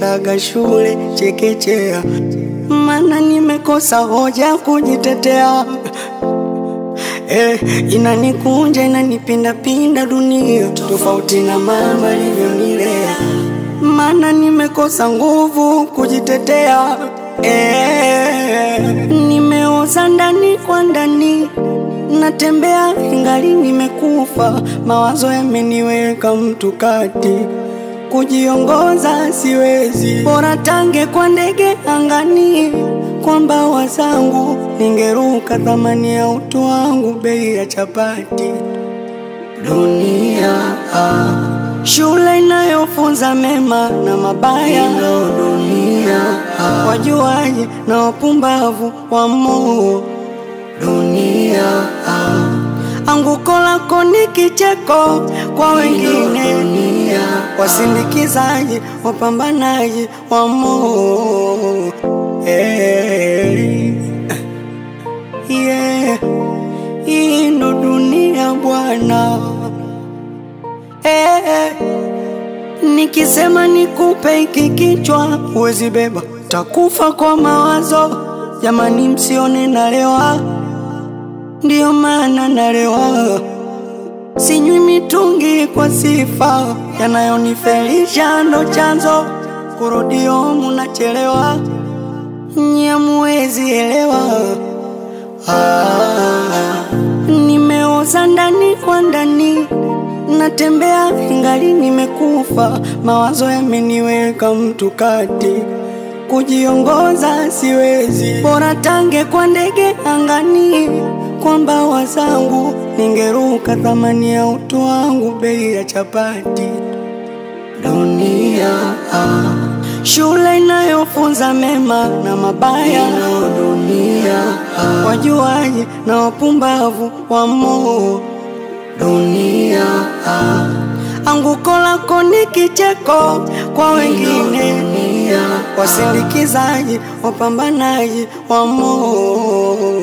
nilipotaga shule chekechea, mana nimekosa hoja kujitetea. Inanikunja inanipinda pinda dunia, tofauti na mama alivyonilea, mana nimekosa nguvu kujitetea. Nimeoza ndani kwa ndani, natembea ingali nimekufa, mawazo yameniweka mtu kati, kujiongoza siwezi, bora tange kwa ndege angani, kwa mbawa zangu ningeruka, thamani ya utu wangu bei ya chapati. Dunia shule inayofunza mema na mabaya, dunia wajuaji na wapumbavu wa moo. Dunia anguko lako ni kicheko kwa wengine, dunia wasindikizaji wapambanaji wa moo. Hii ndo dunia bwana. Nikisema nikupe hiki kichwa huwezi beba, takufa kwa mawazo. Jamani msione nalewa, ndio maana nalewa. Sinywi mitungi kwa sifa, yanayonifelisha ndo chanzo, kurudi home nachelewa, nyamuwezi elewa. Nimeoza ndani kwa ndani, natembea ingali nimekufa, mawazo yameniweka mtu kati, kujiongoza siwezi, bora tange kwa ndege angani, kwa mbawa zangu ningeruka, thamani ya utu wangu bei ya chapati. Dunia shule inayofunza mema na mabaya, dunia wajuaji na wapumbavu wa moo. Dunia anguko lako ni kicheko kwa wengine, dunia wasindikizaji wapambanaji wa moo.